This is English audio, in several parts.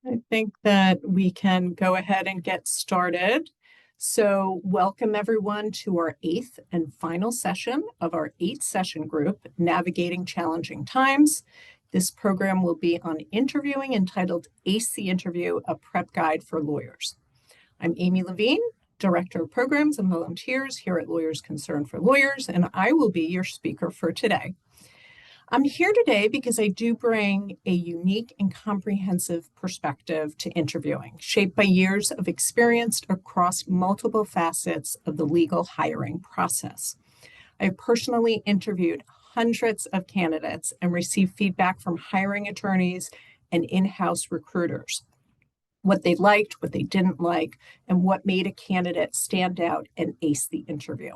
I think that we can go ahead and get started. So welcome everyone to our 8th and final session of our 8-session group, Navigating Challenging Times. This program will be on interviewing entitled Ace the Interview, a Prep Guide for Lawyers. I'm Amy Levine, Director of Programs and Volunteers here at Lawyers Concerned for Lawyers, and I will be your speaker for today. I'm here today because I do bring a unique and comprehensive perspective to interviewing, shaped by years of experience across multiple facets of the legal hiring process. I personally interviewed hundreds of candidates and received feedback from hiring attorneys and in-house recruiters, what they liked, what they didn't like, and what made a candidate stand out and ace the interview.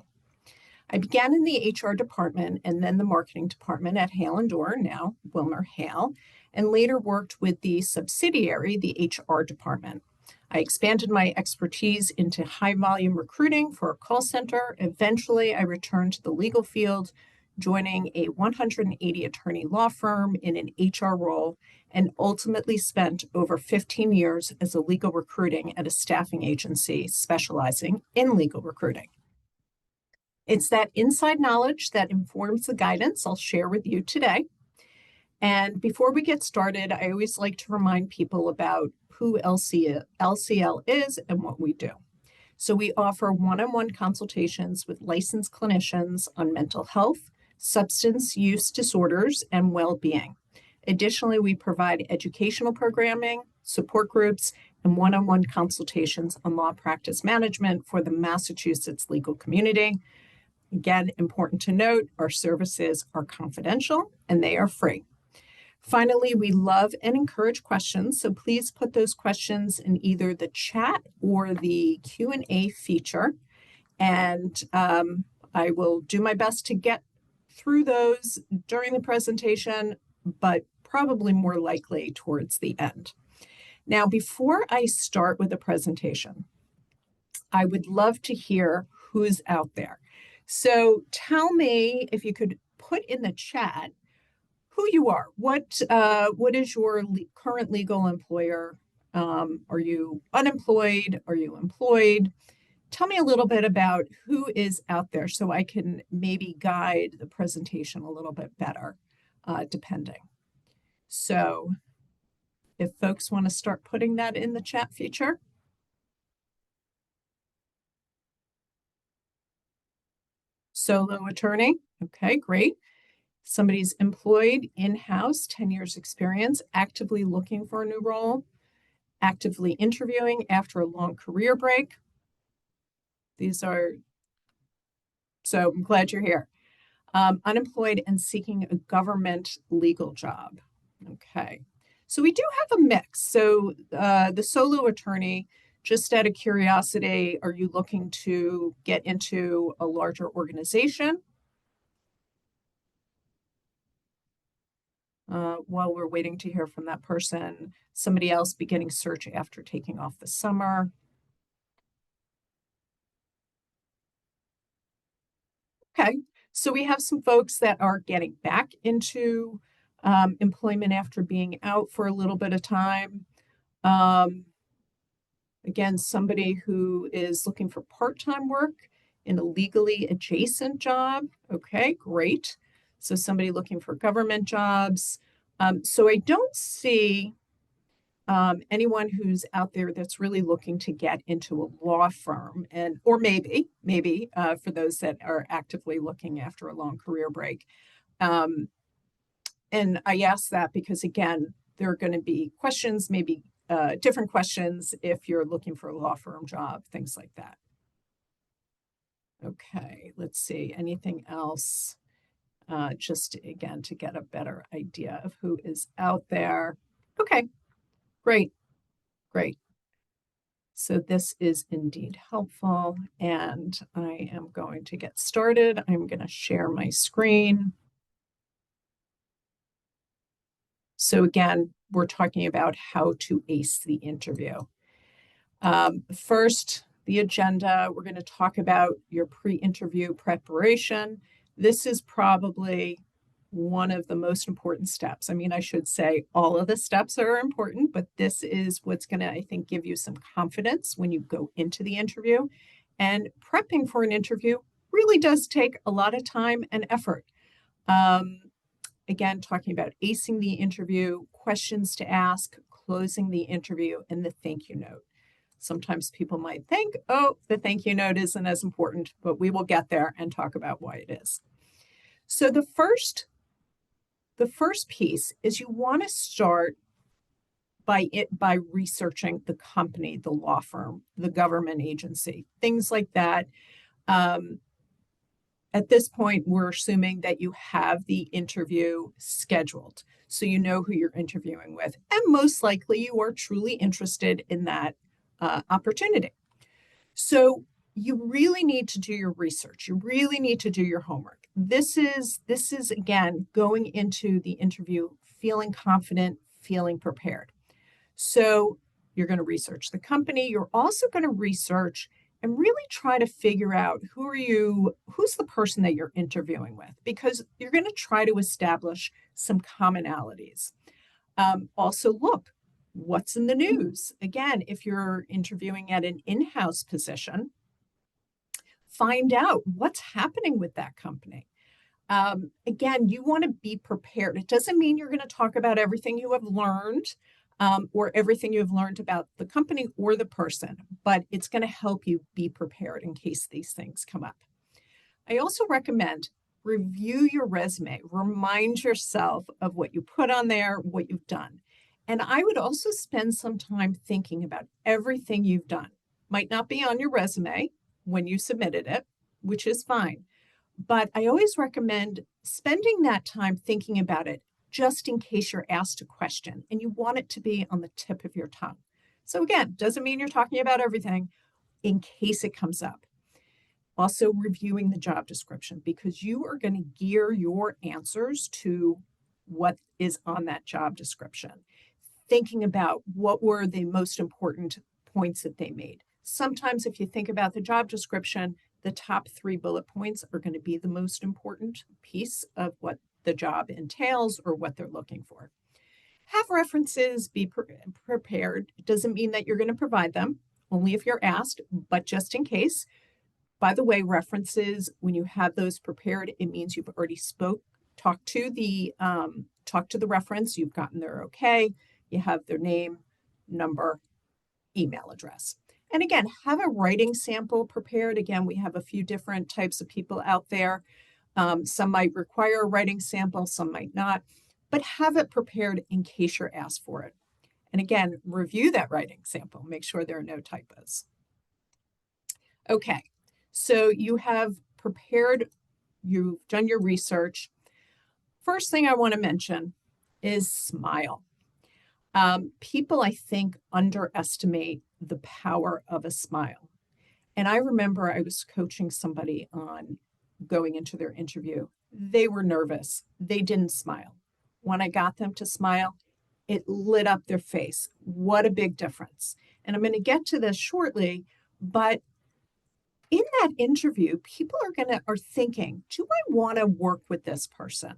I began in the HR department and then the marketing department at Hale & Dorr, now Wilmer Hale, and later worked with the subsidiary, the HR department. I expanded my expertise into high-volume recruiting for a call center. Eventually, I returned to the legal field, joining a 180-attorney law firm in an HR role, and ultimately spent over 15 years as a legal recruiting at a staffing agency specializing in legal recruiting. It's that inside knowledge that informs the guidance I'll share with you today. And before we get started, I always like to remind people about who LCL is and what we do. So we offer one-on-one consultations with licensed clinicians on mental health, substance use disorders, and well-being. Additionally, we provide educational programming, support groups, and one-on-one consultations on law practice management for the Massachusetts legal community. Again, important to note, our services are confidential and they are free. Finally, we love and encourage questions, so please put those questions in either the chat or the Q&A feature, and I will do my best to get through those during the presentation, but probably more likely towards the end. Now, before I start with the presentation, I would love to hear who's out there. So tell me, if you could put in the chat who you are. What is your current legal employer? Are you unemployed? Are you employed? Tell me a little bit about who is out there so I can maybe guide the presentation a little bit better, depending. So if folks want to start putting that in the chat feature. Solo attorney. Okay, great. Somebody's employed in-house, 10 years experience, actively looking for a new role, actively interviewing after a long career break. So I'm glad you're here. Unemployed and seeking a government legal job. Okay, so we do have a mix. So the solo attorney, just out of curiosity, are you looking to get into a larger organization? While we're waiting to hear from that person, somebody else beginning search after taking off the summer. Okay, so we have some folks that are getting back into employment after being out for a little bit of time. Again, somebody who is looking for part-time work in a legally adjacent job. Okay, great. So somebody looking for government jobs. So I don't see anyone who's out there that's really looking to get into a law firm, or maybe for those that are actively looking after a long career break. And I ask that because, again, there are going to be questions, maybe different questions if you're looking for a law firm job, things like that. Okay, let's see. Anything else? Just, again, to get a better idea of who is out there. Okay, great. So this is indeed helpful, and I am going to get started. I'm going to share my screen. So again, we're talking about how to ace the interview. First, the agenda. We're going to talk about your pre-interview preparation. This is probably one of the most important steps. I mean, I should say all of the steps are important, but this is what's going to, I think, give you some confidence when you go into the interview. And prepping for an interview really does take a lot of time and effort. Again, talking about acing the interview, questions to ask, closing the interview, and the thank you note. Sometimes people might think, oh, the thank you note isn't as important, but we will get there and talk about why it is. So the first piece is you want to start by researching the company, the law firm, the government agency, things like that. At this point, we're assuming that you have the interview scheduled, so you know who you're interviewing with, and most likely you are truly interested in that opportunity. So you really need to do your research. You really need to do your homework. This is again going into the interview feeling confident, feeling prepared. So you're going to research the company. You're also going to research and really try to figure out who's the person that you're interviewing with, because you're going to try to establish some commonalities. Also, look, what's in the news? Again, if you're interviewing at an in-house position, find out what's happening with that company. Again, you want to be prepared. It doesn't mean you're going to talk about everything you have learned or everything you've learned about the company or the person, but it's going to help you be prepared in case these things come up. I also recommend review your resume. Remind yourself of what you put on there, what you've done. And I would also spend some time thinking about everything you've done. Might not be on your resume when you submitted it, which is fine. But I always recommend spending that time thinking about it just in case you're asked a question and you want it to be on the tip of your tongue. So again, doesn't mean you're talking about everything in case it comes up. Also reviewing the job description, because you are going to gear your answers to what is on that job description. Thinking about what were the most important points that they made. Sometimes if you think about the job description, the top 3 bullet points are going to be the most important piece of what the job entails or what they're looking for. Have references, be prepared. It doesn't mean that you're going to provide them, only if you're asked, but just in case. By the way, references, when you have those prepared, it means you've already talked to the reference, you've gotten their okay, you have their name, number, email address. And again, have a writing sample prepared. Again, we have a few different types of people out there. Some might require a writing sample, some might not, but have it prepared in case you're asked for it. And again, review that writing sample. Make sure there are no typos. Okay, so you have prepared, you've done your research. First thing I want to mention is smile. People, I think, underestimate the power of a smile. And I remember I was coaching somebody on going into their interview. They were nervous. They didn't smile. When I got them to smile, it lit up their face. What a big difference. And I'm going to get to this shortly, but in that interview, people are thinking, do I want to work with this person?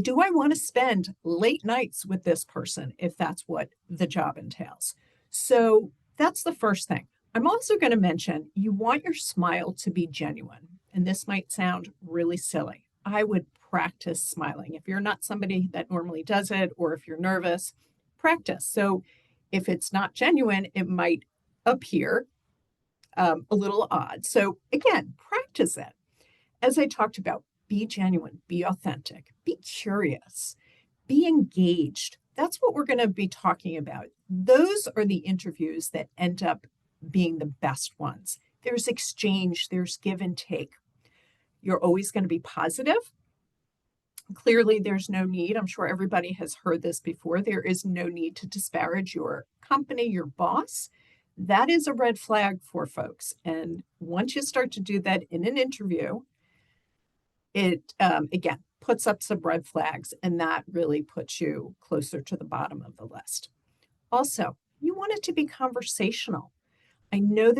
Do I want to spend late nights with this person if that's what the job entails? So that's the first thing. I'm also going to mention you want your smile to be genuine. And this might sound really silly. I would practice smiling. If you're not somebody that normally does it, or if you're nervous, practice. So if it's not genuine, it might appear a little odd. So again, practice it. As I talked about, be genuine, be authentic, be curious, be engaged. That's what we're going to be talking about. Those are the interviews that end up being the best ones. There's exchange, there's give and take. You're always going to be positive. Clearly, there's no need. I'm sure everybody has heard this before. There is no need to disparage your company, your boss. That is a red flag for folks. And once you start to do that in an interview, it, again, puts up some red flags, and that really puts you closer to the bottom of the list. Also, you want it to be conversational. I know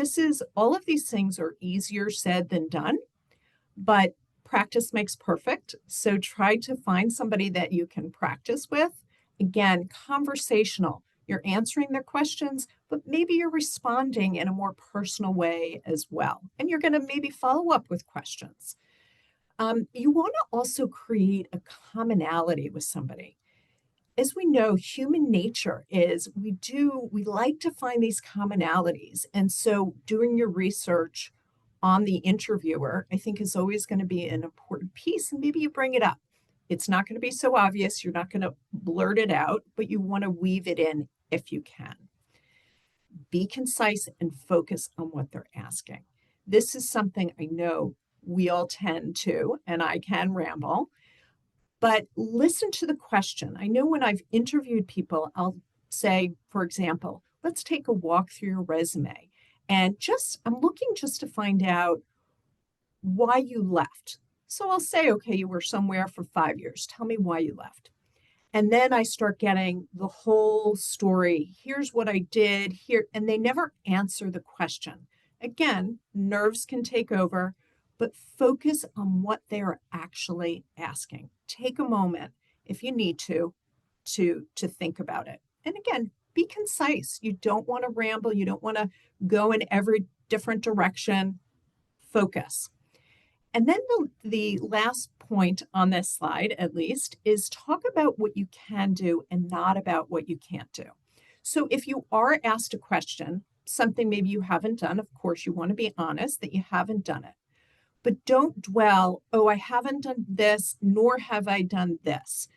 all of these things are easier said than done, but Practice makes perfect. So try to find somebody that you can practice with. Again, conversational. You're answering their questions, but maybe you're responding in a more personal way as well. And you're going to maybe follow up with questions. You want to also create a commonality with somebody. As we know, human nature is we like to find these commonalities. And so doing your research on the interviewer, I think is always going to be an important piece. And maybe you bring it up. It's not going to be so obvious. You're not going to blurt it out, but you want to weave it in if you can. Be concise and focus on what they're asking. This is something I know we all tend to, and I can ramble, but listen to the question. I know when I've interviewed people, I'll say, for example, let's take a walk through your resume. And I'm looking just to find out why you left. So I'll say, okay, you were somewhere for 5 years. Tell me why you left. And then I start getting the whole story. Here's what I did here. And they never answer the question. Again, nerves can take over, but focus on what they're actually asking. Take a moment, if you need to think about it. And again, be concise. You don't want to ramble. You don't want to go in every different direction. Focus. And then the last point on this slide, at least, is talk about what you can do and not about what you can't do. So if you are asked a question, something maybe you haven't done, of course, you want to be honest that you haven't done it. But don't dwell, oh, I haven't done this, nor have I done this.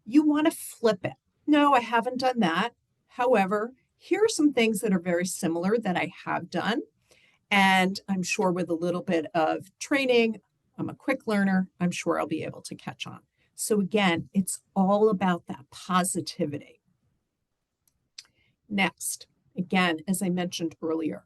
You want to flip it. No, I haven't done that. However, here are some things that are very similar that I have done. And I'm sure with a little bit of training, I'm a quick learner, I'm sure I'll be able to catch on. So again, it's all about that positivity. Next, again, as I mentioned earlier,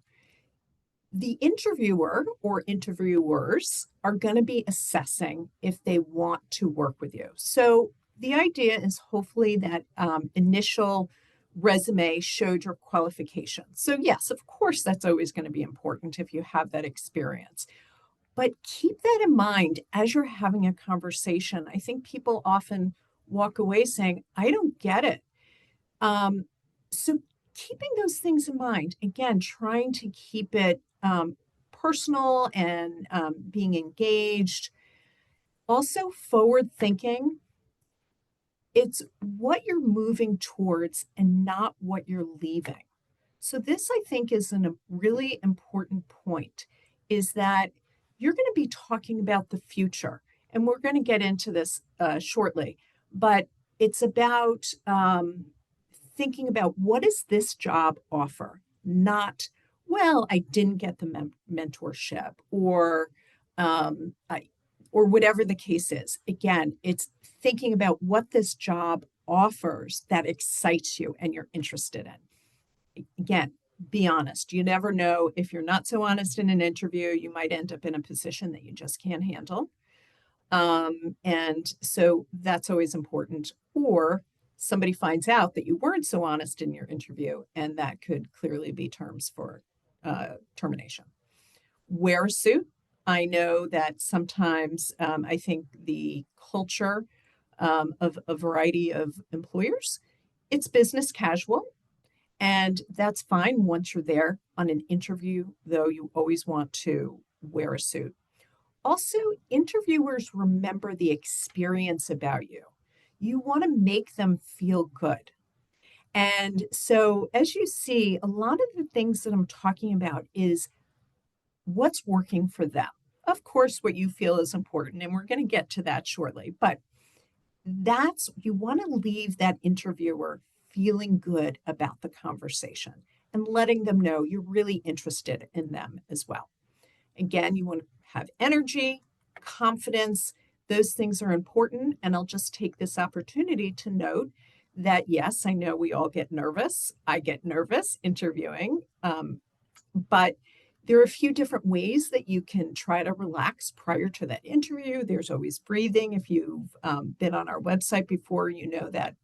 the interviewer or interviewers are going to be assessing if they want to work with you. So the idea is hopefully that initial resume showed your qualifications. So yes, of course, that's always going to be important if you have that experience. But keep that in mind as you're having a conversation. I think people often walk away saying, I don't get it. So keeping those things in mind, again, trying to keep it personal and being engaged. Also, forward thinking. It's what you're moving towards and not what you're leaving. So this, I think, is a really important point, is that you're going to be talking about the future. And we're going to get into this shortly. But it's about thinking about what does this job offer? Not, well, I didn't get the mentorship or whatever the case is. Again, it's thinking about what this job offers that excites you and you're interested in. Again, be honest. You never know. If you're not so honest in an interview, you might end up in a position that you just can't handle. And so that's always important. Or somebody finds out that you weren't so honest in your interview, and that could clearly be terms for termination. Wear a suit. I know that sometimes I think the culture of a variety of employers, it's business casual. And that's fine once you're there. On an interview, though, you always want to wear a suit. Also, interviewers remember the experience about you. You want to make them feel good. And so, as you see, a lot of the things that I'm talking about is what's working for them. Of course, what you feel is important, and we're going to get to that shortly. But you want to leave that interviewer feeling good about the conversation and letting them know you're really interested in them as well. Again, you want to have energy, confidence. Those things are important. And I'll just take this opportunity to note that, yes, I know we all get nervous. I get nervous interviewing, but there are a few different ways that you can try to relax prior to that interview. There's always breathing. If you've been on our website before, you know that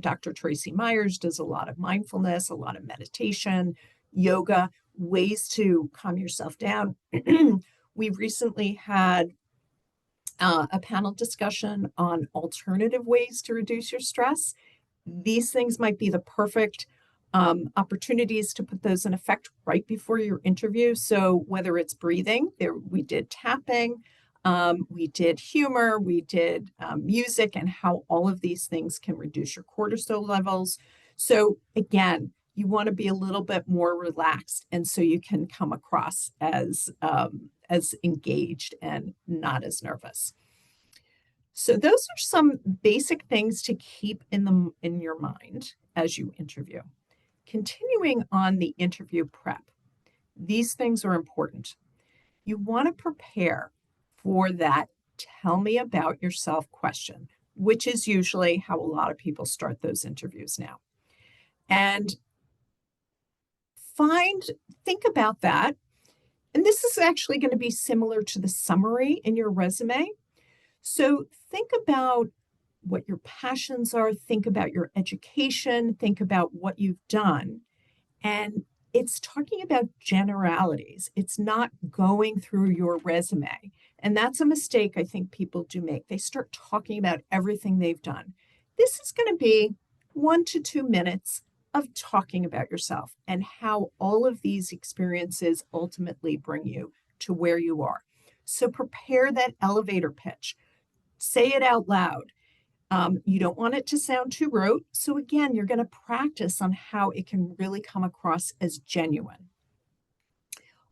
Dr. Tracy Myers does a lot of mindfulness, a lot of meditation, yoga, ways to calm yourself down. We recently had a panel discussion on alternative ways to reduce your stress. These things might be the perfect opportunities to put those in effect right before your interview. So whether it's breathing, we did tapping, we did humor, we did music, and how all of these things can reduce your cortisol levels. So again, you want to be a little bit more relaxed, and so you can come across as engaged and not as nervous. So those are some basic things to keep in your mind as you interview. Continuing on the interview prep, these things are important. You want to prepare for that tell me about yourself question, which is usually how a lot of people start those interviews now. And think about that. And this is actually going to be similar to the summary in your resume. So think about what your passions are, think about your education, think about what you've done. And it's talking about generalities. It's not going through your resume. And that's a mistake I think people do make. They start talking about everything they've done. This is going to be 1 to 2 minutes of talking about yourself and how all of these experiences ultimately bring you to where you are. So prepare that elevator pitch. Say it out loud. You don't want it to sound too rote. So again, you're going to practice on how it can really come across as genuine.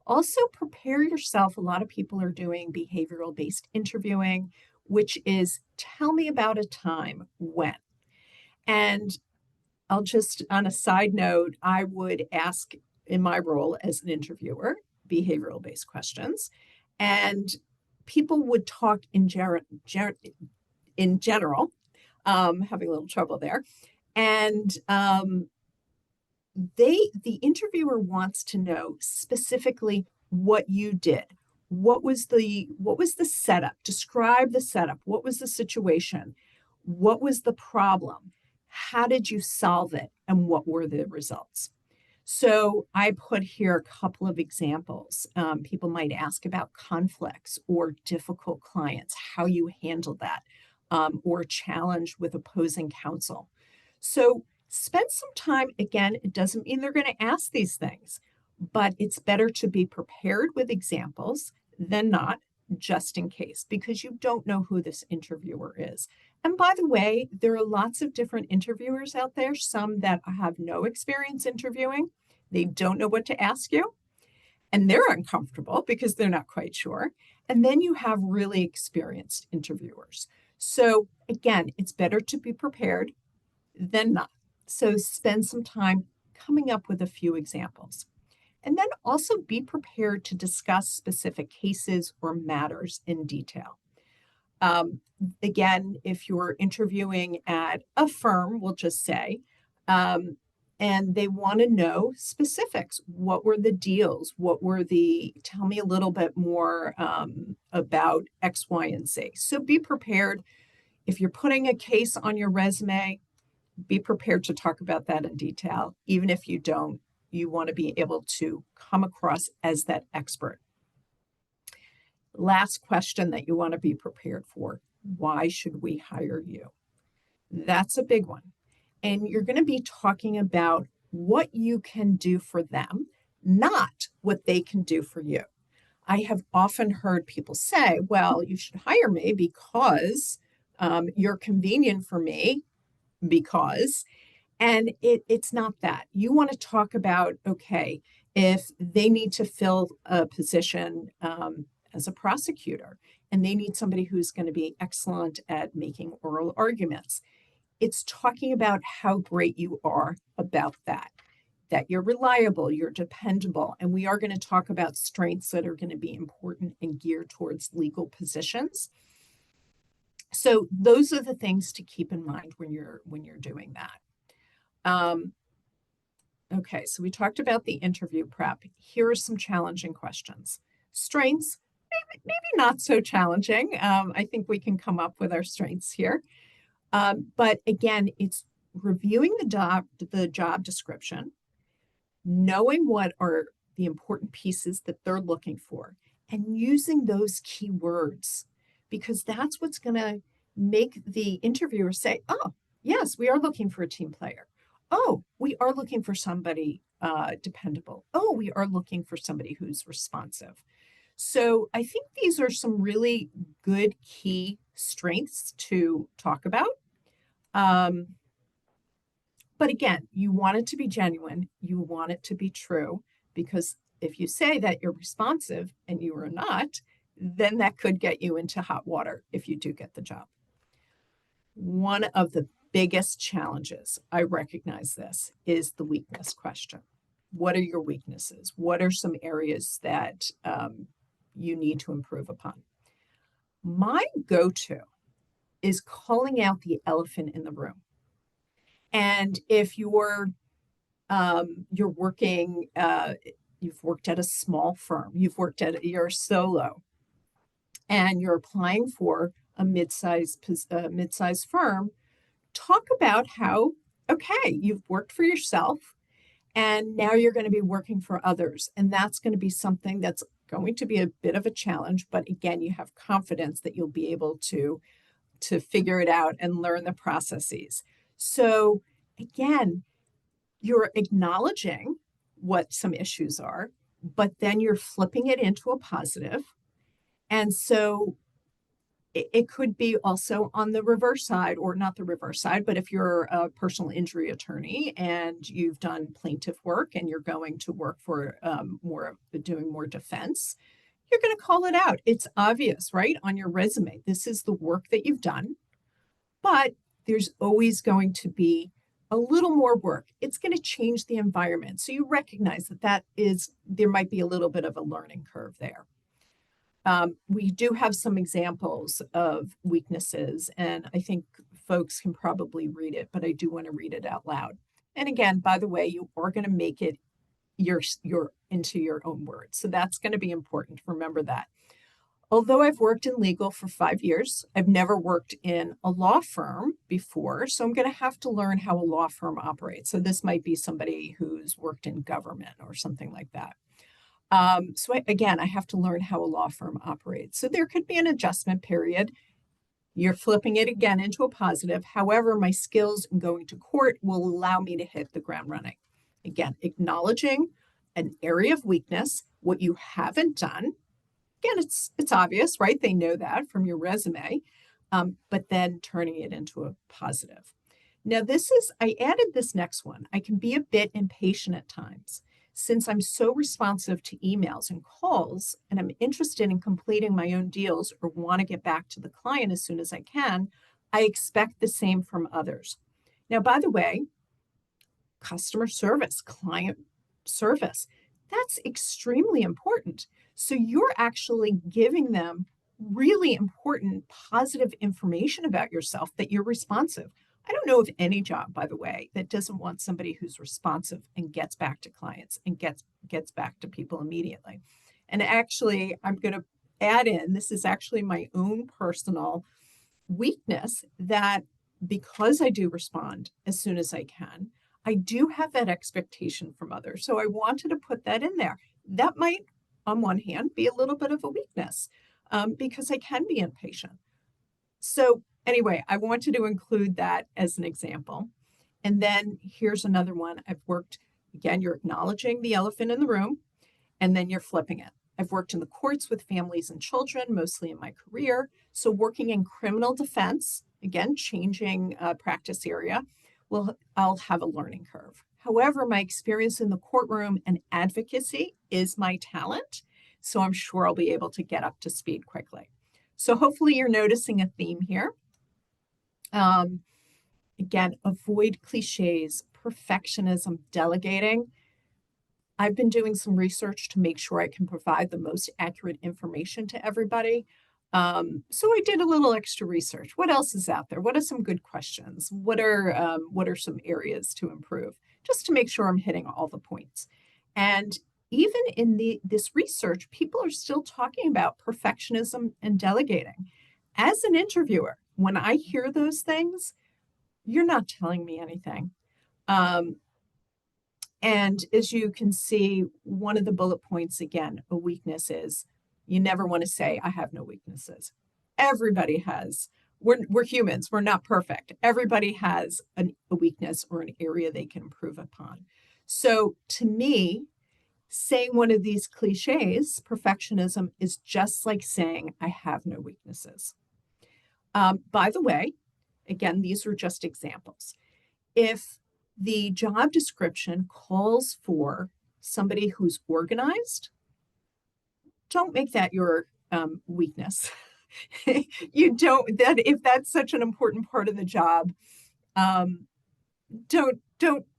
Also prepare yourself. A lot of people are doing behavioral-based interviewing, which is tell me about a time when. And I'll just, on a side note, I would ask in my role as an interviewer, behavioral-based questions, and people would talk in general, having a little trouble there. And the interviewer wants to know specifically what you did. What was the setup? Describe the setup. What was the situation? What was the problem? How did you solve it? And what were the results? So I put here a couple of examples. People might ask about conflicts or difficult clients, how you handle that, or challenge with opposing counsel. So spend some time. Again, it doesn't mean they're going to ask these things, but it's better to be prepared with examples than not, just in case, because you don't know who this interviewer is. And by the way, there are lots of different interviewers out there, some that have no experience interviewing. They don't know what to ask you, and they're uncomfortable because they're not quite sure. And then you have really experienced interviewers. So again, it's better to be prepared than not. So spend some time coming up with a few examples. And then also be prepared to discuss specific cases or matters in detail. Again, if you're interviewing at a firm, we'll just say, and they want to know specifics. What were the deals? Tell me a little bit more about X, Y, and Z. So be prepared. If you're putting a case on your resume, be prepared to talk about that in detail. Even if you don't, you want to be able to come across as that expert. Last question that you want to be prepared for. Why should we hire you? That's a big one. And you're going to be talking about what you can do for them, not what they can do for you. I have often heard people say, well, you should hire me because you're convenient for me, because, and it's not that. You want to talk about, okay, if they need to fill a position as a prosecutor and they need somebody who's going to be excellent at making oral arguments, it's talking about how great you are about that you're reliable, you're dependable. And we are going to talk about strengths that are going to be important and geared towards legal positions. So those are the things to keep in mind when you're doing that. Okay, so we talked about the interview prep. Here are some challenging questions. Strengths, maybe not so challenging. I think we can come up with our strengths here. But again, it's reviewing the job description, knowing what are the important pieces that they're looking for, and using those keywords. because that's what's going to make the interviewer say, oh, yes, we are looking for a team player. Oh, we are looking for somebody dependable. Oh, we are looking for somebody who's responsive. So I think these are some really good key strengths to talk about. But again, you want it to be genuine. You want it to be true, because if you say that you're responsive and you are not, then that could get you into hot water if you do get the job. One of the biggest challenges, I recognize this, is the weakness question. What are your weaknesses? What are some areas that you need to improve upon? My go-to is calling out the elephant in the room. And if you're working, you've worked at a small firm, you're solo, and you're applying for a mid-sized firm, talk about how, okay, you've worked for yourself and now you're going to be working for others. And that's going to be something that's going to be a bit of a challenge. But again, you have confidence that you'll be able to figure it out and learn the processes. So again, you're acknowledging what some issues are, but then you're flipping it into a positive. And so it could be also on the reverse side, or not the reverse side, but if you're a personal injury attorney and you've done plaintiff work and you're going to work for doing more defense, you're going to call it out. It's obvious, right, on your resume. This is the work that you've done, but there's always going to be a little more work. It's going to change the environment. So you recognize that there might be a little bit of a learning curve there. We do have some examples of weaknesses, and I think folks can probably read it, but I do want to read it out loud. And again, by the way, you are going to make it your into your own words. So that's going to be important. Remember that. Although I've worked in legal for 5 years, I've never worked in a law firm before. So I'm going to have to learn how a law firm operates. So this might be somebody who's worked in government or something like that. Again, I have to learn how a law firm operates. So there could be an adjustment period. You're flipping it again into a positive. However, my skills in going to court will allow me to hit the ground running. Again, acknowledging an area of weakness, what you haven't done. Again, it's obvious, right? They know that from your resume, but then turning it into a positive. Now, I added this next one. I can be a bit impatient at times. Since I'm so responsive to emails and calls, and I'm interested in completing my own deals or want to get back to the client as soon as I can, I expect the same from others. Now, by the way, customer service, client service, that's extremely important. So you're actually giving them really important, positive information about yourself, that you're responsive. I don't know of any job, by the way, that doesn't want somebody who's responsive and gets back to clients and gets back to people immediately. And actually, I'm going to add in, this is actually my own personal weakness, that because I do respond as soon as I can, I do have that expectation from others. So I wanted to put that in there. That might, on one hand, be a little bit of a weakness because I can be impatient. So anyway, I wanted to include that as an example. And then here's another one. Again, you're acknowledging the elephant in the room, and then you're flipping it. I've worked in the courts with families and children, mostly in my career. So working in criminal defense, again, changing practice area, I'll have a learning curve. However, my experience in the courtroom and advocacy is my talent. So I'm sure I'll be able to get up to speed quickly. So hopefully you're noticing a theme here. Again, avoid cliches, perfectionism, delegating. I've been doing some research to make sure I can provide the most accurate information to everybody. So I did a little extra research. What else is out there? What are some good questions? What are some areas to improve? Just to make sure I'm hitting all the points. And even in this research, people are still talking about perfectionism and delegating. As an interviewer, when I hear those things, you're not telling me anything. And as you can see, one of the bullet points, again, a weakness is you never want to say, I have no weaknesses. everybody has, we're humans, we're not perfect. Everybody has a weakness or an area they can improve upon. So to me, saying one of these cliches, perfectionism, is just like saying, I have no weaknesses. By the way, again, these are just examples. If the job description calls for somebody who's organized, don't make that your weakness. You don't, that if that's such an important part of the job, um, don't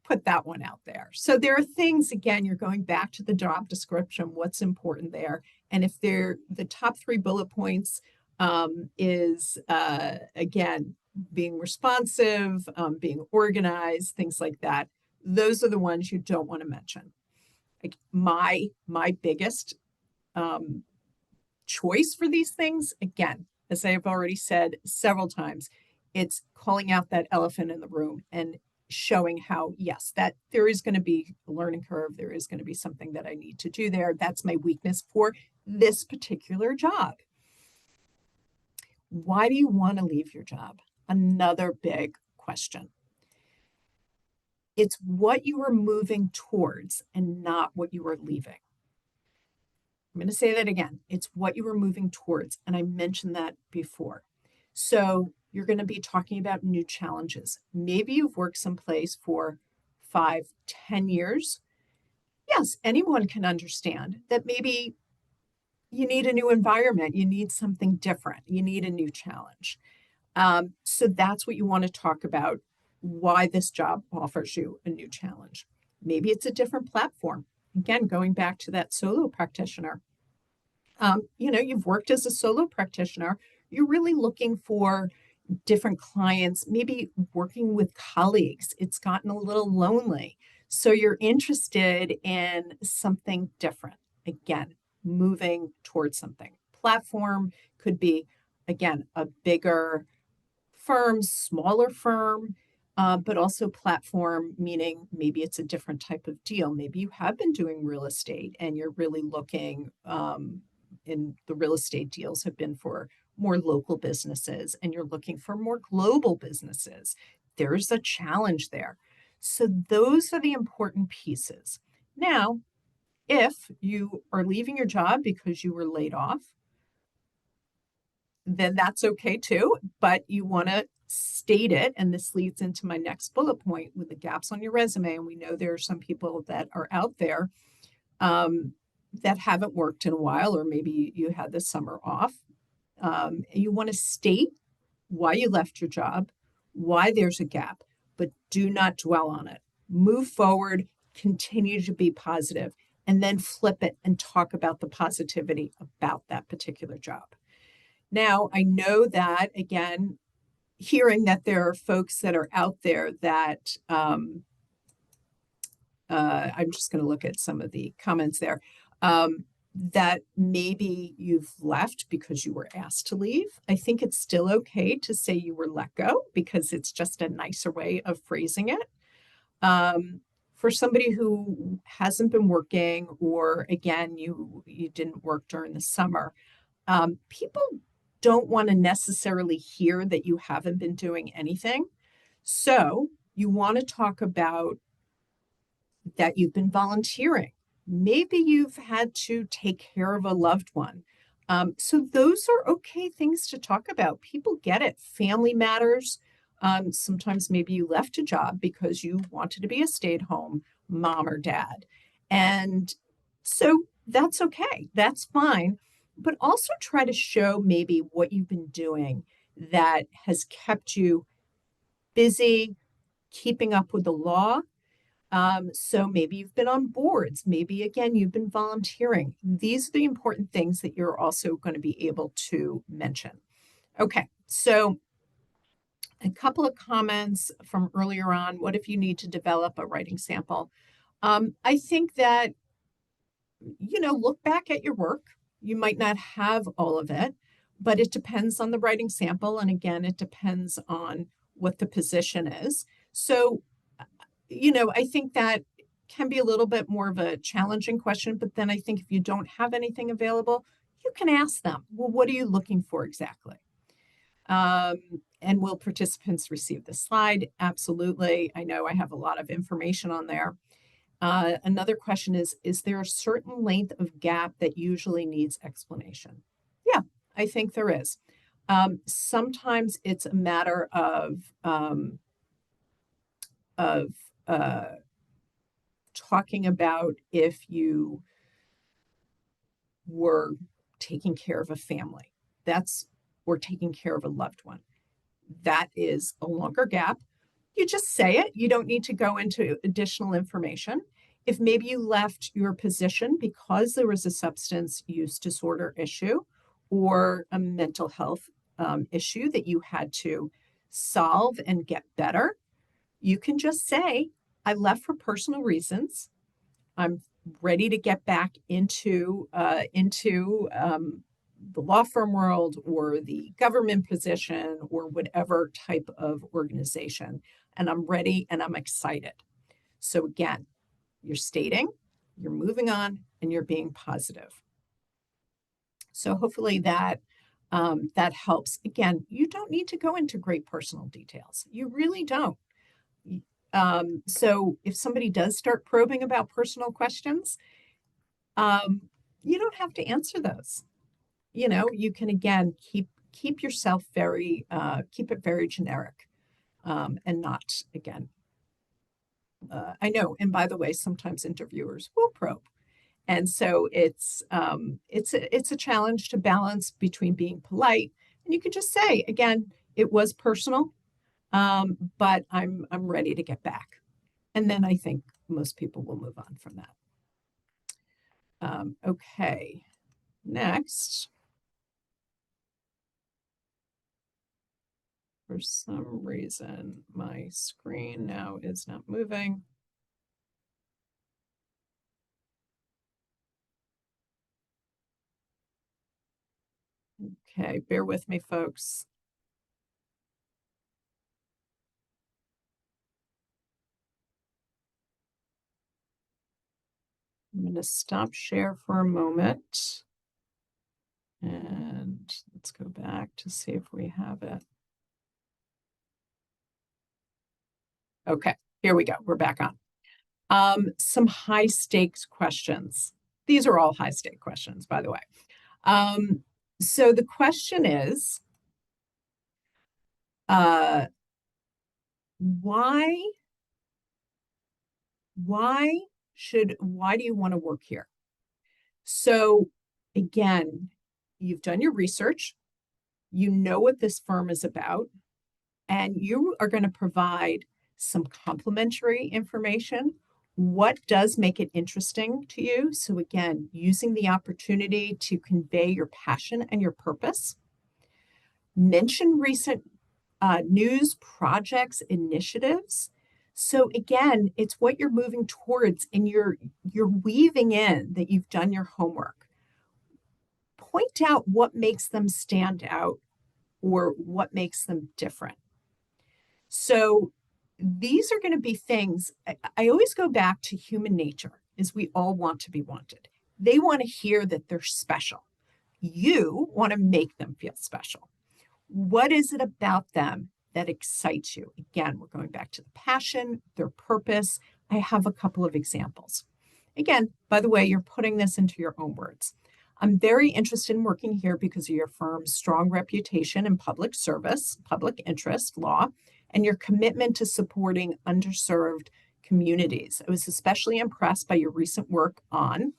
put that one out there. So there are things, again, you're going back to the job description, what's important there. And if they're the top 3 bullet points is again, being responsive, being organized, things like that. Those are the ones you don't want to mention. Like my biggest choice for these things, again, as I have already said several times, it's calling out that elephant in the room and showing how, yes, that there is going to be a learning curve. There is going to be something that I need to do there. That's my weakness for this particular job. Why do you want to leave your job? Another big question. It's what you are moving towards and not what you are leaving. I'm going to say that again. It's what you are moving towards. And I mentioned that before. So you're going to be talking about new challenges. Maybe you've worked someplace for 5, 10 years. Yes, anyone can understand that maybe you need a new environment. You need something different. You need a new challenge. So that's what you want to talk about, why this job offers you a new challenge. Maybe it's a different platform. Again, going back to that solo practitioner. You've worked as a solo practitioner. You're really looking for different clients, maybe working with colleagues. It's gotten a little lonely. So you're interested in something different. Again, moving towards something. Platform could be, again, a bigger firm, smaller firm, but also platform, meaning maybe it's a different type of deal. Maybe you have been doing real estate and you're really looking, and the real estate deals have been for more local businesses and you're looking for more global businesses. There's a challenge there. So those are the important pieces. Now, if you are leaving your job because you were laid off, then that's okay too, but you want to state it. And this leads into my next bullet point with the gaps on your resume. And we know there are some people that are out there that haven't worked in a while, or maybe you had the summer off. You want to state why you left your job, why there's a gap, but do not dwell on it. Move forward, continue to be positive, and then flip it and talk about the positivity about that particular job. Now, I know that, again, hearing that there are folks that are out there that, I'm just going to look at some of the comments there, that maybe you've left because you were asked to leave. I think it's still okay to say you were let go because it's just a nicer way of phrasing it. For somebody who hasn't been working, or again, you didn't work during the summer, people don't want to necessarily hear that you haven't been doing anything. So you want to talk about that you've been volunteering. Maybe you've had to take care of a loved one. So those are okay things to talk about. People get it. Family matters. Sometimes maybe you left a job because you wanted to be a stay-at-home mom or dad. And so that's okay. That's fine. But also try to show maybe what you've been doing that has kept you busy, keeping up with the law. So maybe you've been on boards. Maybe, again, you've been volunteering. These are the important things that you're also going to be able to mention. Okay, so a couple of comments from earlier on. What if you need to develop a writing sample? I think that, look back at your work. You might not have all of it, but it depends on the writing sample. And again, it depends on what the position is. So, I think that can be a little bit more of a challenging question, but then I think if you don't have anything available, you can ask them, well, what are you looking for exactly? And will participants receive the slide? Absolutely. I know I have a lot of information on there. Another question is there a certain length of gap that usually needs explanation? Yeah, I think there is. Sometimes it's a matter of talking about if you were taking care of a family, or taking care of a loved one. That is a longer gap. You just say it. You don't need to go into additional information. If maybe you left your position because there was a substance use disorder issue or a mental health issue that you had to solve and get better, you can just say, I left for personal reasons. I'm ready to get back into the law firm world or the government position or whatever type of organization. And I'm ready and I'm excited. So again, you're stating, you're moving on, and you're being positive. So hopefully that helps. Again, you don't need to go into great personal details. You really don't. So if somebody does start probing about personal questions, you don't have to answer those. You can again keep yourself keep it very generic, and not again. I know, and by the way, sometimes interviewers will probe, and so it's a challenge to balance between being polite, and you could just say again, it was personal, but I'm ready to get back, and then I think most people will move on from that. Okay, next. For some reason, my screen now is not moving. Okay, bear with me, folks. I'm going to stop share for a moment. And let's go back to see if we have it. Okay, here we go. We're back on. Some high stakes questions. These are all high stake questions, by the way. So the question is, why do you want to work here? So again, you've done your research, you know what this firm is about, and you are going to provide some complementary information. What does make it interesting to you? So again, using the opportunity to convey your passion and your purpose. Mention recent news, projects, initiatives. So again, it's what you're moving towards, and you're weaving in that you've done your homework. Point out what makes them stand out or what makes them different. So these are going to be things, I always go back to human nature, is we all want to be wanted. They want to hear that they're special. You want to make them feel special. What is it about them that excites you? Again, we're going back to the passion, their purpose. I have a couple of examples. Again, by the way, you're putting this into your own words. I'm very interested in working here because of your firm's strong reputation in public service, public interest law, and your commitment to supporting underserved communities. I was especially impressed by your recent work on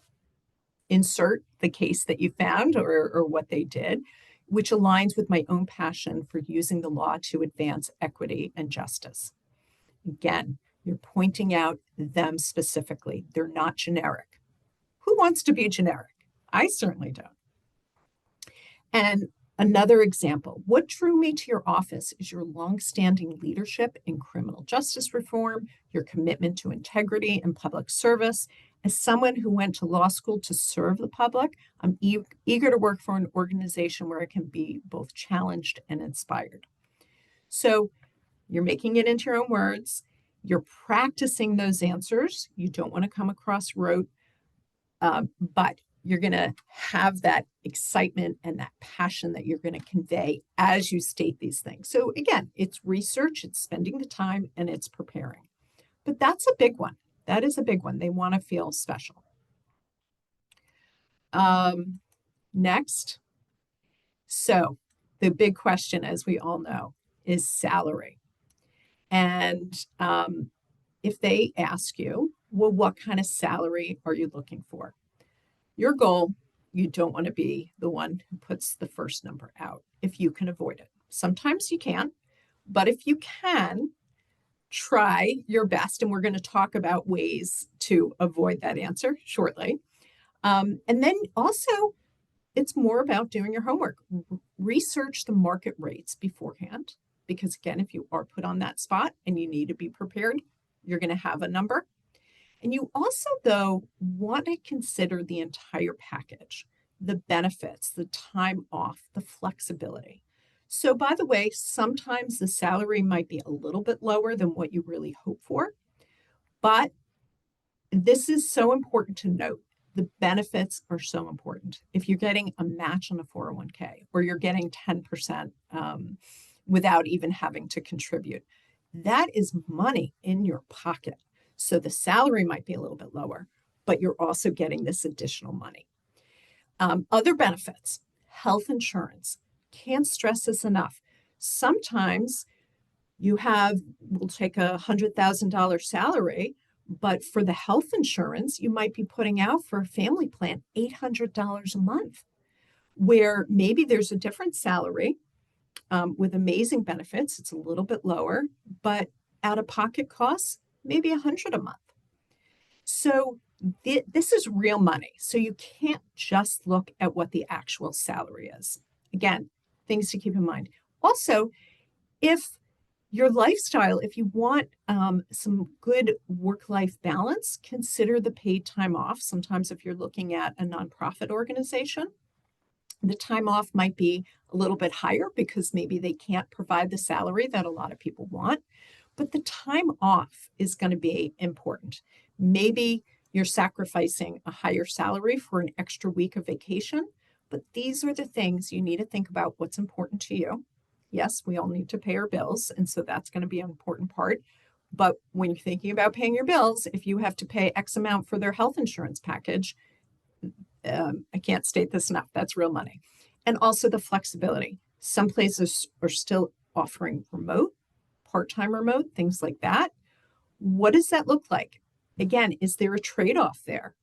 insert the case that you found or what they did, which aligns with my own passion for using the law to advance equity and justice. Again, you're pointing out them specifically. They're not generic. Who wants to be generic? I certainly don't. And another example, what drew me to your office is your longstanding leadership in criminal justice reform, your commitment to integrity and public service. As someone who went to law school to serve the public, I'm eager to work for an organization where I can be both challenged and inspired. So you're making it into your own words. You're practicing those answers. You don't want to come across rote, but you're going to have that excitement and that passion that you're going to convey as you state these things. So again, it's research, it's spending the time, and it's preparing. But that's a big one. That is a big one. They want to feel special. Next. So the big question, as we all know, is salary. And if they ask you, well, what kind of salary are you looking for? Your goal, you don't want to be the one who puts the first number out if you can avoid it. Sometimes you can, but if you can, try your best. And we're going to talk about ways to avoid that answer shortly. And then also, it's more about doing your homework. Research the market rates beforehand, because again, if you are put on that spot and you need to be prepared, you're going to have a number. And you also, though, want to consider the entire package, the benefits, the time off, the flexibility. So, by the way, sometimes the salary might be a little bit lower than what you really hope for, but this is so important to note. The benefits are so important. If you're getting a match on a 401k or you're getting 10% without even having to contribute, that is money in your pocket. So the salary might be a little bit lower, but you're also getting this additional money. Other benefits, health insurance. Can't stress this enough. Sometimes we'll take a $100,000 salary, but for the health insurance, you might be putting out for a family plan $800 a month, where maybe there's a different salary with amazing benefits. It's a little bit lower, but out-of-pocket costs, maybe $100 a month. So this is real money. So you can't just look at what the actual salary is. Again, things to keep in mind. Also, if your lifestyle, if you want some good work-life balance, consider the paid time off. Sometimes if you're looking at a nonprofit organization, the time off might be a little bit higher because maybe they can't provide the salary that a lot of people want. But the time off is going to be important. Maybe you're sacrificing a higher salary for an extra week of vacation, but these are the things you need to think about what's important to you. Yes, we all need to pay our bills, and so that's going to be an important part. But when you're thinking about paying your bills, if you have to pay X amount for their health insurance package, I can't state this enough, that's real money. And also the flexibility. Some places are still offering remote, part-time remote, things like that. What does that look like? Again, is there a trade-off there?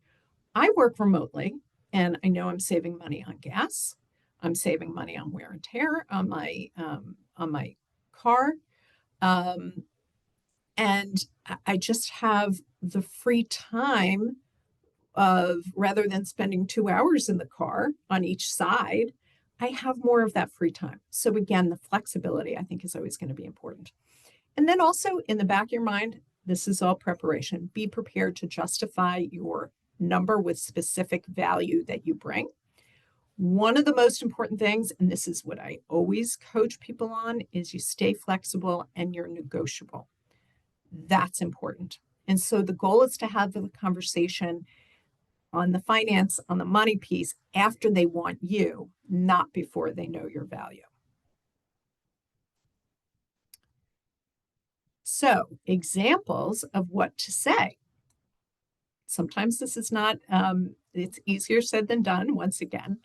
I work remotely, and I know I'm saving money on gas. I'm saving money on wear and tear on my car. And I just have the free time of, rather than spending 2 hours in the car on each side, I have more of that free time. So again, the flexibility I think is always going to be important. And then also in the back of your mind, this is all preparation. Be prepared to justify your number with specific value that you bring. One of the most important things, and this is what I always coach people on, is you stay flexible and you're negotiable. That's important. And so the goal is to have the conversation on the finance, on the money piece, after they want you, not before they know your value. So, examples of what to say. Sometimes this is not, it's easier said than done, once again.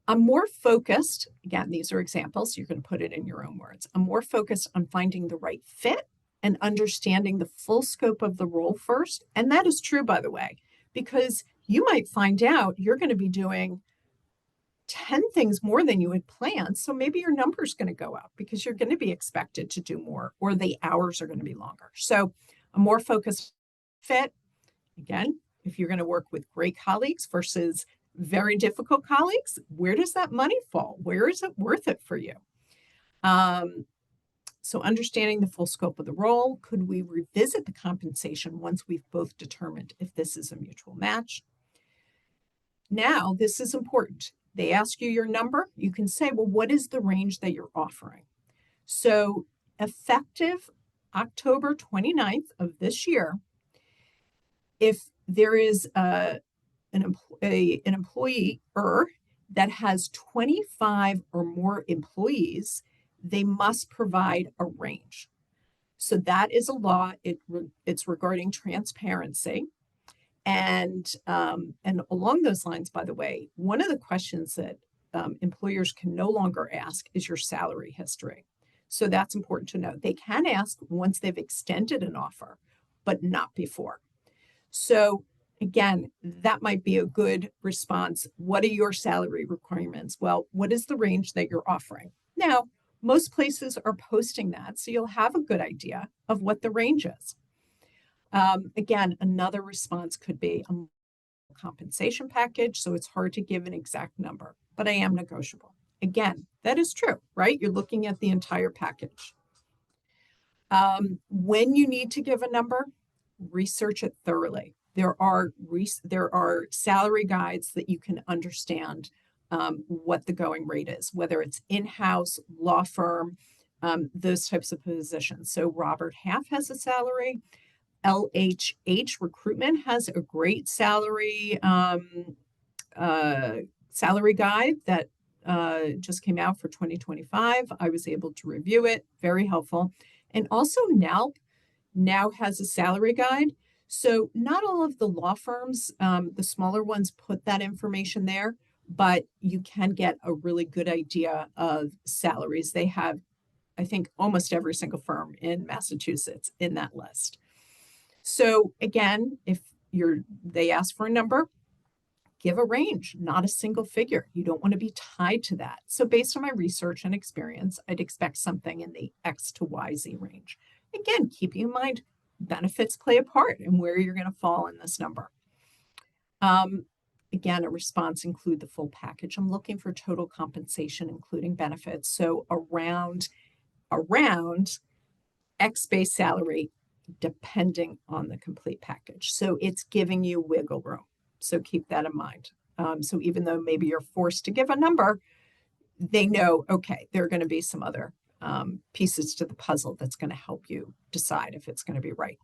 I'm more focused, again, these are examples, you're going to put it in your own words. I'm more focused on finding the right fit and understanding the full scope of the role first. And that is true, by the way, because you might find out you're going to be doing 10 things more than you had planned. So maybe your number is going to go up because you're going to be expected to do more, or the hours are going to be longer. So a more focused fit, again, if you're going to work with great colleagues versus very difficult colleagues, where does that money fall? Where is it worth it for you? So understanding the full scope of the role, could we revisit the compensation once we've both determined if this is a mutual match? Now, this is important. They ask you your number. You can say, well, what is the range that you're offering? So effective October 29th of this year, if there is an employer that has 25 or more employees, they must provide a range. So that is a law. It's regarding transparency. And along those lines, by the way, one of the questions that employers can no longer ask is your salary history. So that's important to know. They can ask once they've extended an offer, but not before. So again, that might be a good response. What are your salary requirements? Well, what is the range that you're offering? Now, most places are posting that, so you'll have a good idea of what the range is. Again, another response could be a compensation package, so it's hard to give an exact number, but I am negotiable. Again, that is true, right? You're looking at the entire package. When you need to give a number, research it thoroughly. There are salary guides that you can understand what the going rate is, whether it's in-house, law firm, those types of positions. So Robert Half has a salary. LHH Recruitment has a great salary guide that just came out for 2025. I was able to review it, very helpful. And also NALP now has a salary guide. So not all of the law firms, the smaller ones, put that information there, but you can get a really good idea of salaries. They have, I think, almost every single firm in Massachusetts in that list. So again, if they ask for a number, give a range, not a single figure. You don't want to be tied to that. So based on my research and experience, I'd expect something in the X to YZ range. Again, keeping in mind, benefits play a part in where you're going to fall in this number. Again, a response include the full package. I'm looking for total compensation, including benefits. So around X base salary, depending on the complete package. So it's giving you wiggle room. So keep that in mind. So even though maybe you're forced to give a number, they know, okay, there are going to be some other pieces to the puzzle that's going to help you decide if it's going to be right.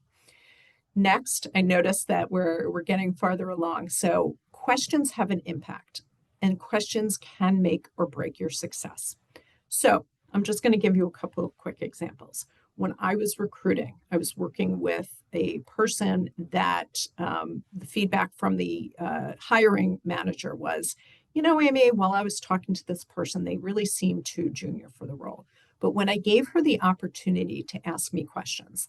Next, I noticed that we're getting farther along. So questions have an impact, and questions can make or break your success. So I'm just going to give you a couple of quick examples. When I was recruiting, I was working with a person that the feedback from the hiring manager was, Amy, while I was talking to this person, they really seemed too junior for the role. But when I gave her the opportunity to ask me questions,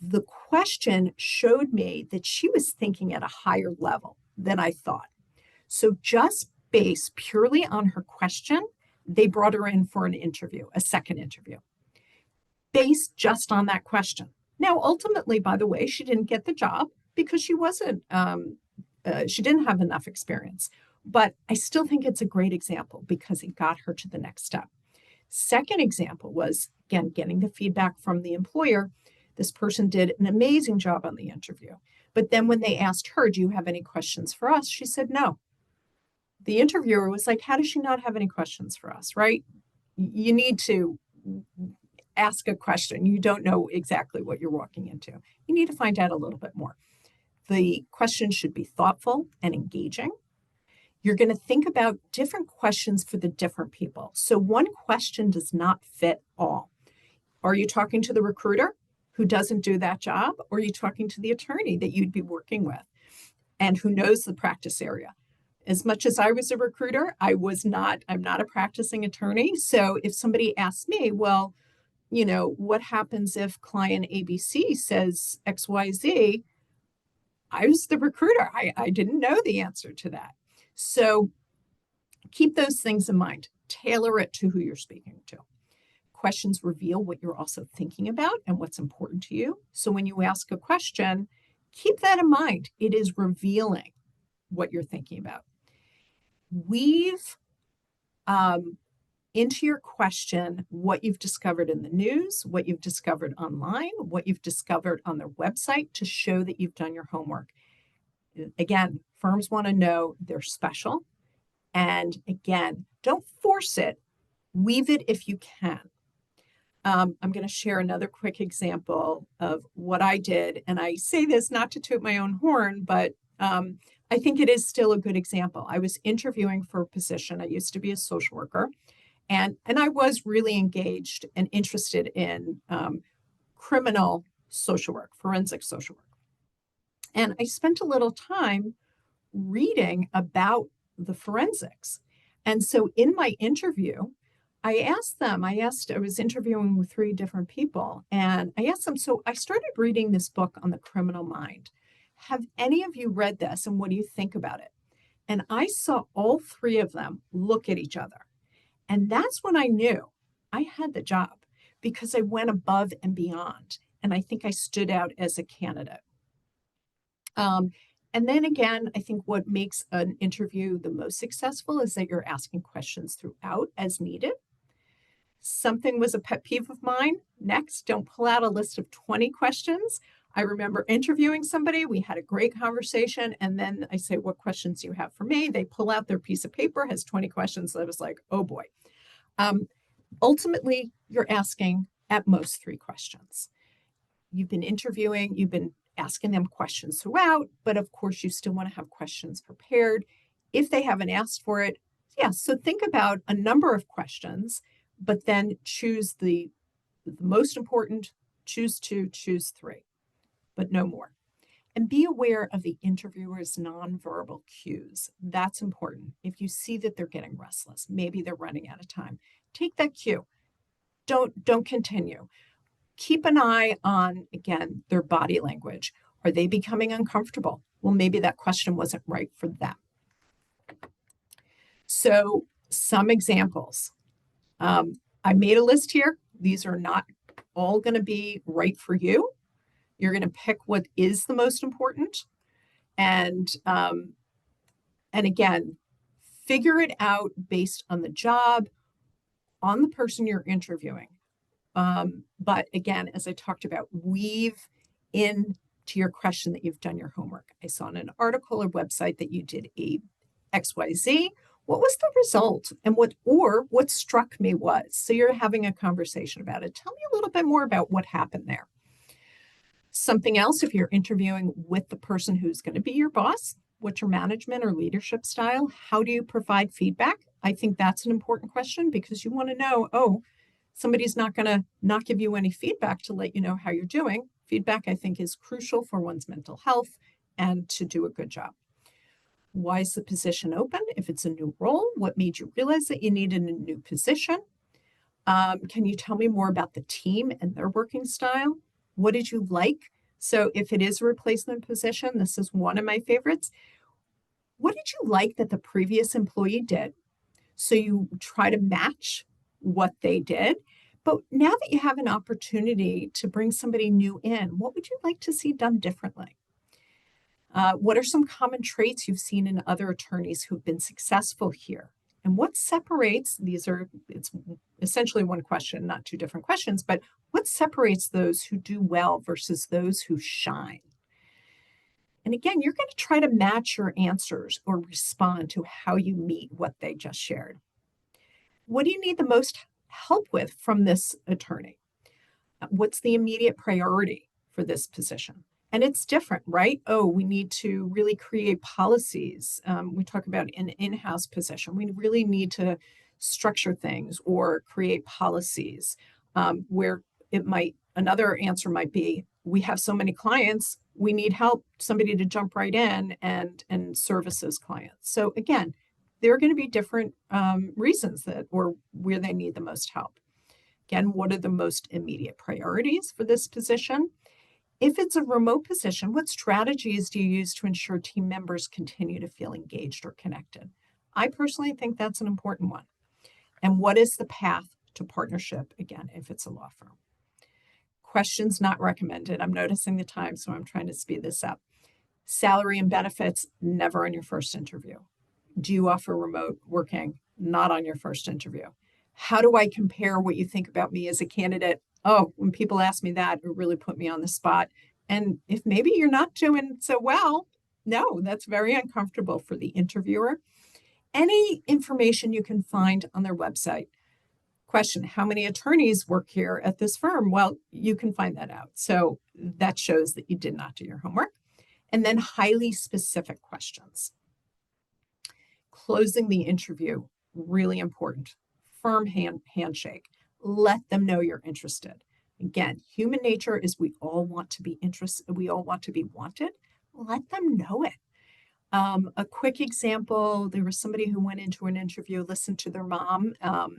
the question showed me that she was thinking at a higher level than I thought. So just based purely on her question, they brought her in for an interview, a second interview, based just on that question. Now, ultimately, by the way, she didn't get the job because she didn't have enough experience. But I still think it's a great example because it got her to the next step. Second example was, again, getting the feedback from the employer. This person did an amazing job on the interview. But then when they asked her, do you have any questions for us? She said no. The interviewer was like, how does she not have any questions for us, right? You need to ask a question. You don't know exactly what you're walking into. You need to find out a little bit more. The question should be thoughtful and engaging. You're going to think about different questions for the different people. So one question does not fit all. Are you talking to the recruiter who doesn't do that job? Or are you talking to the attorney that you'd be working with and who knows the practice area? As much as I was a recruiter, I'm not a practicing attorney. So if somebody asks me, well, what happens if client ABC says XYZ? I was the recruiter. I didn't know the answer to that. So keep those things in mind. Tailor it to who you're speaking to. Questions reveal what you're also thinking about and what's important to you. So when you ask a question, keep that in mind. It is revealing what you're thinking about. Weave into your question what you've discovered in the news, what you've discovered online, what you've discovered on their website to show that you've done your homework. Again, firms want to know they're special. And again, don't force it. Weave it if you can. I'm going to share another quick example of what I did. And I say this not to toot my own horn, but I think it is still a good example. I was interviewing for a position. I used to be a social worker, and I was really engaged and interested in criminal social work, forensic social work. And I spent a little time reading about the forensics. And so in my interview, I was interviewing with 3 different people, and I asked them, so I started reading this book on the criminal mind. Have any of you read this, and what do you think about it? And I saw all 3 of them look at each other. And that's when I knew I had the job, because I went above and beyond. And I think I stood out as a candidate. And then again, I think what makes an interview the most successful is that you're asking questions throughout as needed. Something was a pet peeve of mine. Next, don't pull out a list of 20 questions. I remember interviewing somebody, we had a great conversation, and then I say, what questions do you have for me? They pull out their piece of paper, has 20 questions. I was like, oh boy. Ultimately, you're asking at most 3 questions. You've been interviewing, you've been asking them questions throughout, but of course you still want to have questions prepared. If they haven't asked for it, so think about a number of questions, but then choose the most important, choose 2, choose 3, but no more. And be aware of the interviewer's nonverbal cues. That's important. If you see that they're getting restless, maybe they're running out of time, take that cue. Don't continue. Keep an eye on, again, their body language. Are they becoming uncomfortable? Well, maybe that question wasn't right for them. So some examples. I made a list here. These are not all going to be right for you. You're going to pick what is the most important. And again, figure it out based on the job, on the person you're interviewing. But again, as I talked about, weave in to your question that you've done your homework. I saw in an article or website that you did a XYZ. What was the result? And what struck me was, so you're having a conversation about it. Tell me a little bit more about what happened there. Something else, if you're interviewing with the person who's going to be your boss, what's your management or leadership style? How do you provide feedback? I think that's an important question, because you want to know, somebody's not going to not give you any feedback to let you know how you're doing. Feedback, I think, is crucial for one's mental health and to do a good job. Why is the position open? If it's a new role, what made you realize that you needed a new position? Can you tell me more about the team and their working style? What did you like? So if it is a replacement position, this is one of my favorites. What did you like that the previous employee did? So you try to match what they did. But now that you have an opportunity to bring somebody new in, what would you like to see done differently? What are some common traits you've seen in other attorneys who've been successful here? And what separates, it's essentially one question, not 2 different questions, but what separates those who do well versus those who shine? And again, you're going to try to match your answers or respond to how you meet what they just shared. What do you need the most help with from this attorney? What's the immediate priority for this position? And it's different, right? We need to really create policies. We talk about an in-house position. We really need to structure things or create policies where another answer might be, we have so many clients, we need help, somebody to jump right in and service those clients. So again, there are going to be different reasons or where they need the most help. Again, what are the most immediate priorities for this position? If it's a remote position, what strategies do you use to ensure team members continue to feel engaged or connected? I personally think that's an important one. And what is the path to partnership, again, if it's a law firm? Questions not recommended. I'm noticing the time, so I'm trying to speed this up. Salary and benefits, never on your first interview. Do you offer remote working? Not on your first interview. How do I compare what you think about me as a candidate? When people ask me that, it really put me on the spot. And if maybe you're not doing so well, no, that's very uncomfortable for the interviewer. Any information you can find on their website. Question, how many attorneys work here at this firm? Well, you can find that out. So that shows that you did not do your homework. And then highly specific questions. Closing the interview, really important. Firm handshake. Let them know you're interested. Again, human nature is we all want to be interested. We all want to be wanted. Let them know it. A quick example, there was somebody who went into an interview, listened to their mom,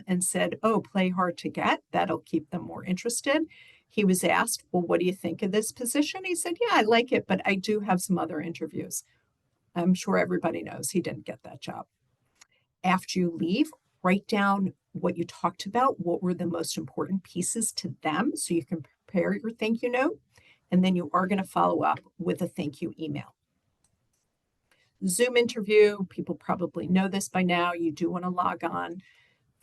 and said, oh, play hard to get. That'll keep them more interested. He was asked, well, what do you think of this position? He said, yeah, I like it, but I do have some other interviews. I'm sure everybody knows he didn't get that job. After you leave, write down what you talked about, what were the most important pieces to them so you can prepare your thank you note. And then you are going to follow up with a thank you email. Zoom interview, people probably know this by now. You do want to log on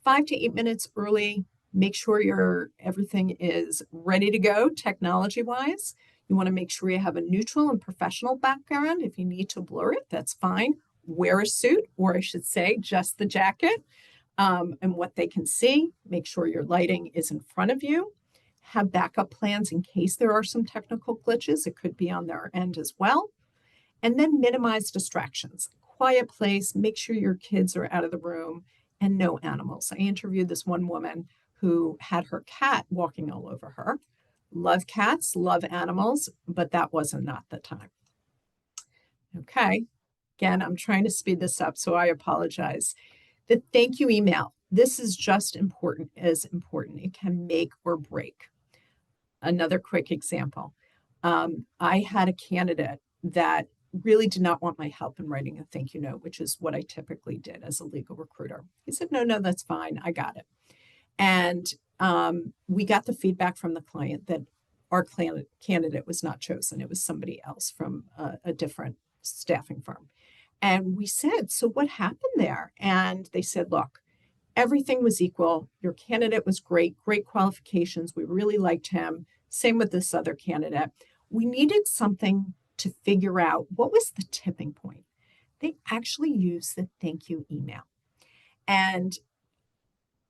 5 to 8 minutes early. Make sure everything is ready to go technology-wise. You want to make sure you have a neutral and professional background. If you need to blur it, that's fine. Wear a suit, or I should say just the jacket, and what they can see. Make sure your lighting is in front of you. Have backup plans in case there are some technical glitches. It could be on their end as well. And then minimize distractions. Quiet place, make sure your kids are out of the room, and no animals. I interviewed this one woman who had her cat walking all over her. Love cats, love animals, but that wasn't not the time. Okay, again, I'm trying to speed this up, so I apologize. The thank you email. This is just important as important. It can make or break. Another quick example. I had a candidate that really did not want my help in writing a thank you note, which is what I typically did as a legal recruiter. He said, no, that's fine. I got it. And we got the feedback from the client that our candidate was not chosen. It was somebody else from a different staffing firm. And we said, so what happened there? And they said, look, everything was equal. Your candidate was great qualifications. We really liked him. Same with this other candidate. We needed something to figure out what was the tipping point. They actually used the thank you email. And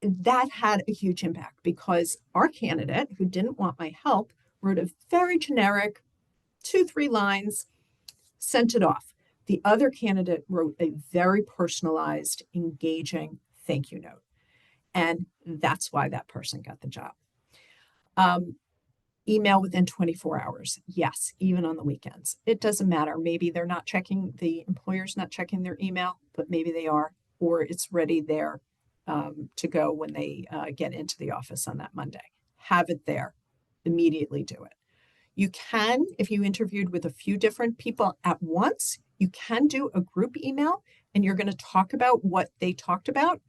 that had a huge impact because our candidate, who didn't want my help, wrote a very generic 2-3 lines, sent it off. The other candidate wrote a very personalized, engaging thank you note. And that's why that person got the job. Email within 24 hours. Yes, even on the weekends. It doesn't matter. Maybe they're not checking, the employer's not checking their email, but maybe they are, or it's ready there to go when they get into the office on that Monday. Have it there. Immediately do it. You can, if you interviewed with a few different people at once, you can do a group email and you're going to talk about what they talked about.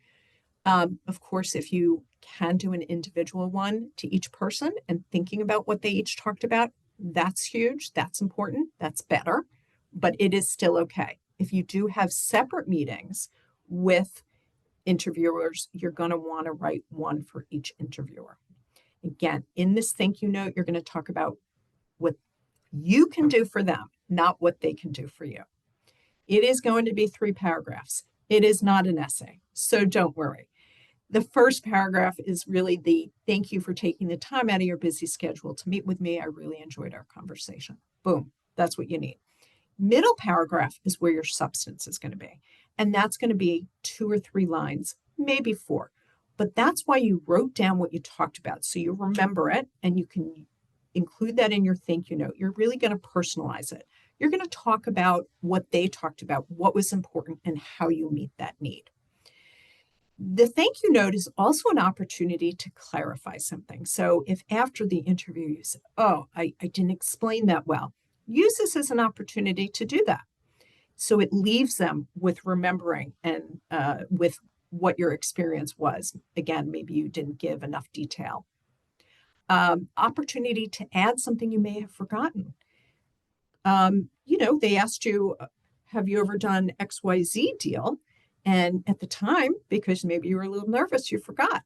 Of course, if you can do an individual one to each person and thinking about what they each talked about, that's huge. That's important. That's better. But it is still okay. If you do have separate meetings with interviewers, you're going to want to write one for each interviewer. Again, in this thank you note, you're going to talk about what you can do for them, not what they can do for you. It is going to be 3 paragraphs. It is not an essay, so don't worry. The first paragraph is really the thank you for taking the time out of your busy schedule to meet with me. I really enjoyed our conversation. Boom, that's what you need. Middle paragraph is where your substance is going to be. And that's going to be 2 or 3 lines, maybe 4. But that's why you wrote down what you talked about. So you remember it and you can include that in your thank you note. You're really going to personalize it. You're going to talk about what they talked about, what was important, and how you meet that need. The thank you note is also an opportunity to clarify something. So if after the interview you say, oh, I didn't explain that well, use this as an opportunity to do that. So it leaves them with remembering and with what your experience was. Again, maybe you didn't give enough detail. Opportunity to add something you may have forgotten. They asked you, have you ever done XYZ deal? And at the time, because maybe you were a little nervous, you forgot.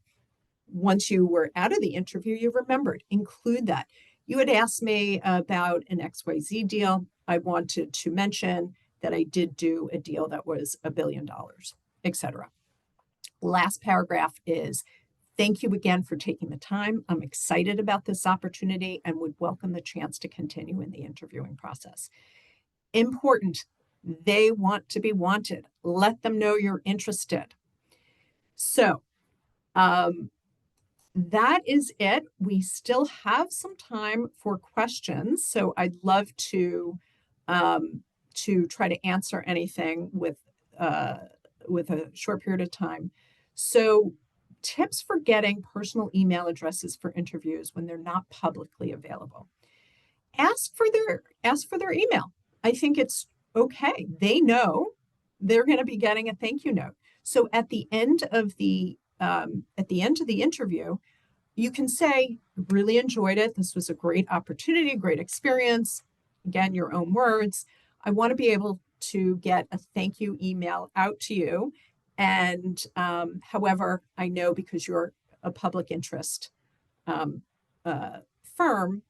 Once you were out of the interview, you remembered. Include that. You had asked me about an XYZ deal. I wanted to mention that I did do a deal that was $1 billion, etc. Last paragraph is, thank you again for taking the time. I'm excited about this opportunity and would welcome the chance to continue in the interviewing process. Important. They want to be wanted. Let them know you're interested. So that is it. We still have some time for questions. So I'd love to try to answer anything with a short period of time. So tips for getting personal email addresses for interviews when they're not publicly available. Ask for their email. I think it's okay. They know they're going to be getting a thank you note. So at the end of the interview, you can say, really enjoyed it. This was a great opportunity, great experience. Again, your own words. I want to be able to get a thank you email out to you. And however, I know because you're a public interest firm,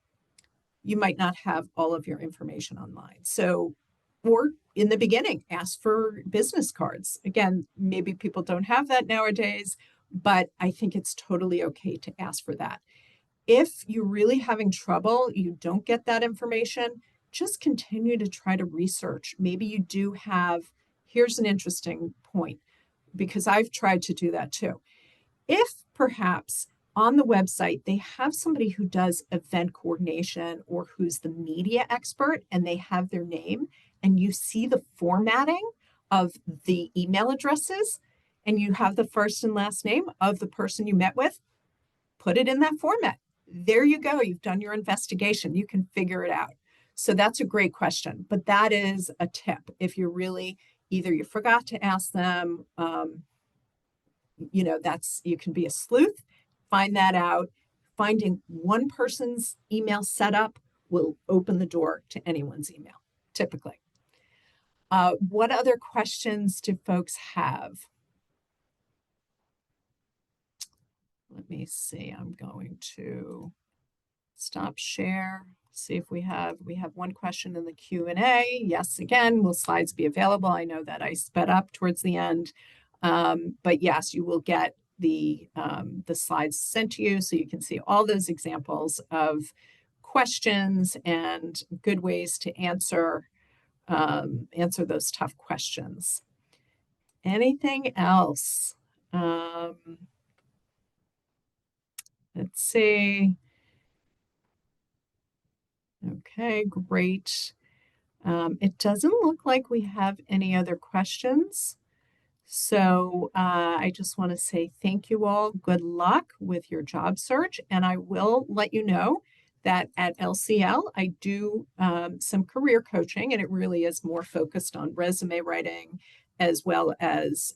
you might not have all of your information online. So, or in the beginning, ask for business cards. Again, maybe people don't have that nowadays, but I think it's totally okay to ask for that. If you're really having trouble, you don't get that information, just continue to try to research. Maybe you do have, here's an interesting point, because I've tried to do that too. If perhaps on the website they have somebody who does event coordination or who's the media expert and they have their name, and you see the formatting of the email addresses and you have the first and last name of the person you met with, put it in that format. There you go. You've done your investigation. You can figure it out. So that's a great question. But that is a tip. If you're really, either you forgot to ask them, you can be a sleuth, find that out. Finding one person's email setup will open the door to anyone's email, typically. What other questions do folks have? Let me see. I'm going to stop share. See if we have one question in the Q&A. Yes, again, will slides be available? I know that I sped up towards the end, but yes, you will get the slides sent to you so you can see all those examples of questions and good ways to answer those tough questions. Anything else? Let's see. Okay, great. It doesn't look like we have any other questions. So I just want to say thank you all. Good luck with your job search. And I will let you know that at LCL, I do some career coaching, and it really is more focused on resume writing as well as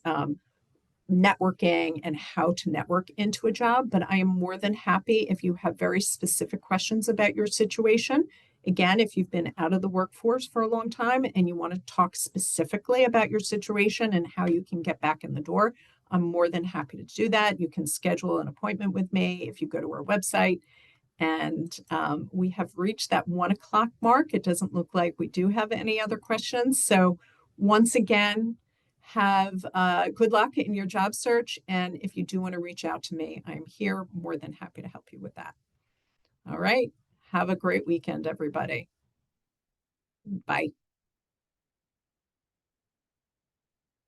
networking and how to network into a job. But I am more than happy if you have very specific questions about your situation. Again, if you've been out of the workforce for a long time and you want to talk specifically about your situation and how you can get back in the door, I'm more than happy to do that. You can schedule an appointment with me if you go to our website. And we have reached that 1 o'clock mark. It doesn't look like we do have any other questions. So once again, have good luck in your job search. And if you do want to reach out to me, I'm here, more than happy to help you with that. All right. Have a great weekend, everybody. Bye.